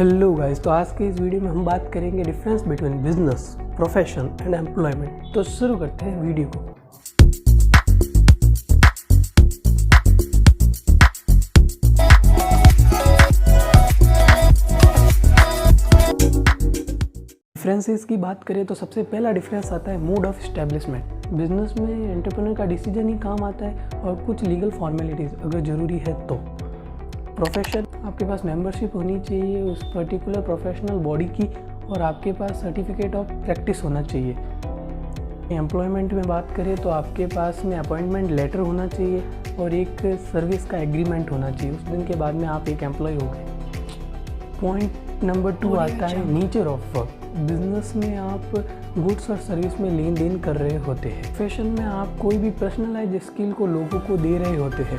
Hello guys, तो आज के इस वीडियो में हम बात करेंगे difference between business, profession and employment. तो शुरू करते हैं वीडियो को। डिफरेंसेस की बात करें तो सबसे पहला डिफरेंस आता है मोड ऑफ एस्टेब्लिशमेंट। बिजनेस में एंटरप्रेन्योर का डिसीजन ही काम आता है और कुछ लीगल फॉर्मेलिटीज़ अगर ज़रूरी है तो। प्रोफेशन, आपके पास मेंबरशिप होनी चाहिए उस पर्टिकुलर प्रोफेशनल बॉडी की और आपके पास सर्टिफिकेट ऑफ प्रैक्टिस होना चाहिए। एम्प्लॉयमेंट में बात करें तो आपके पास में अपॉइंटमेंट लेटर होना चाहिए और एक सर्विस का एग्रीमेंट होना चाहिए। उस दिन के बाद में आप एक एम्प्लॉय हो गए। पॉइंट नंबर 2 आता है नेचर ऑफ वर्क। बिजनेस में आप गुड्स और सर्विस में लेन देन कर रहे होते हैं। प्रोफेशन में आप कोई भी पर्सनलाइज स्किल को लोगों को दे रहे होते हैं।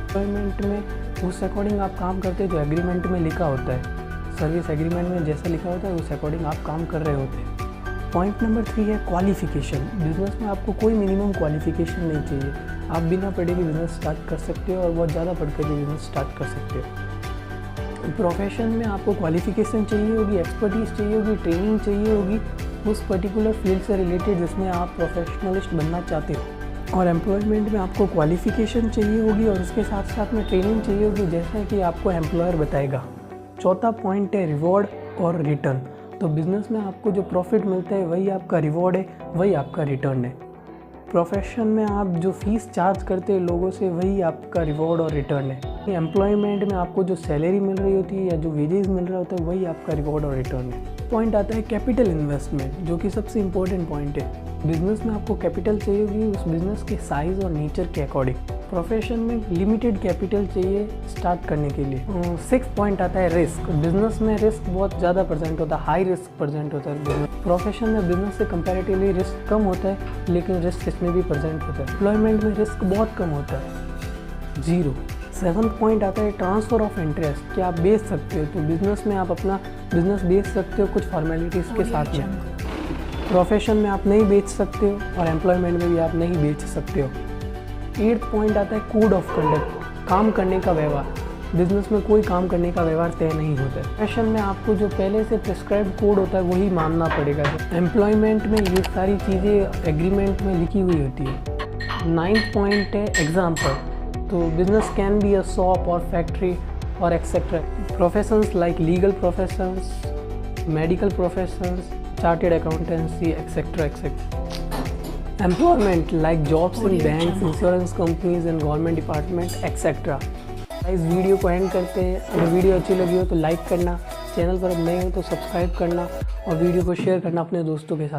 एम्प्लॉयमेंट में उस अकॉर्डिंग आप काम करते हैं जो एग्रीमेंट में लिखा होता है। सर्विस एग्रीमेंट में जैसा लिखा होता है उस अकॉर्डिंग आप काम कर रहे होते हैं। पॉइंट नंबर 3 है क्वालिफिकेशन। बिजनेस में आपको कोई मिनिमम क्वालिफिकेशन नहीं चाहिए। आप बिना पढ़े भी बिजनेस स्टार्ट कर सकते हो और बहुत ज़्यादा पढ़कर भी बिजनेस स्टार्ट कर सकते हो। प्रोफेशन में आपको क्वालिफिकेशन चाहिए होगी, एक्सपर्टीज़ चाहिए होगी, ट्रेनिंग चाहिए होगी उस पर्टिकुलर फील्ड से रिलेटेड जिसमें आप प्रोफेशनलिस्ट बनना चाहते हो। और एम्प्लॉयमेंट में आपको क्वालिफिकेशन चाहिए होगी और उसके साथ साथ में ट्रेनिंग चाहिए होगी जैसा कि आपको एम्प्लॉयर बताएगा। चौथा पॉइंट है रिवॉर्ड और रिटर्न। तो बिज़नेस में आपको जो प्रॉफिट मिलता है वही आपका रिवॉर्ड है, वही आपका रिटर्न है। प्रोफेशन में आप जो फीस चार्ज करते हैं लोगों से वही आपका रिवॉर्ड और रिटर्न है। एम्प्लॉयमेंट में आपको जो सैलरी मिल रही होती है या जो वेजेस मिल रहा होता है वही आपका रिवॉर्ड और रिटर्न है। पॉइंट आता है कैपिटल इन्वेस्टमेंट, जो कि सबसे इम्पोर्टेंट पॉइंट है। बिजनेस में आपको कैपिटल चाहिए होगी उस बिज़नेस के साइज़ और नेचर के अकॉर्डिंग। प्रोफेशन में लिमिटेड कैपिटल चाहिए स्टार्ट करने के लिए। 6 पॉइंट आता है रिस्क। बिजनेस में रिस्क बहुत ज़्यादा प्रेजेंट होता है, हाई रिस्क प्रेजेंट होता है बिजनेस। प्रोफेशन में बिजनेस से कंपैरेटिवली रिस्क कम होता है लेकिन रिस्क इसमें भी प्रेजेंट होता है। एम्प्लॉयमेंट में रिस्क बहुत कम होता है, 0। 7th पॉइंट आता है ट्रांसफ़र ऑफ इंटरेस्ट, कि आप बेच सकते हो। तो बिज़नेस में आप अपना बिज़नेस बेच सकते हो कुछ फॉर्मेलिटीज़ के साथ में। प्रोफेशन में आप नहीं बेच सकते हो और एम्प्लॉयमेंट में भी आप नहीं बेच सकते हो। 8th पॉइंट आता है कोड ऑफ कंडक्ट, काम करने का व्यवहार। बिजनेस में कोई काम करने का व्यवहार तय नहीं होता है। प्रोफेशन में आपको जो पहले से प्रिस्क्राइब्ड कोड होता है वही मानना पड़ेगा। एम्प्लॉयमेंट में ये सारी चीज़ें एग्रीमेंट में लिखी हुई होती है। 9th पॉइंट है एग्जाम्पल। तो business can be a shop और फैक्ट्री और etcetera. Professions like legal professions, medical professions, chartered accountancy etcetera etcetera. Employment like jobs in banks, insurance companies and government department etcetera. इस video को and करते हैं। अगर video अच्छी लगी हो तो लाइक करना, चैनल पर नए हो तो सब्सक्राइब करना और वीडियो को शेयर करना अपने दोस्तों के साथ।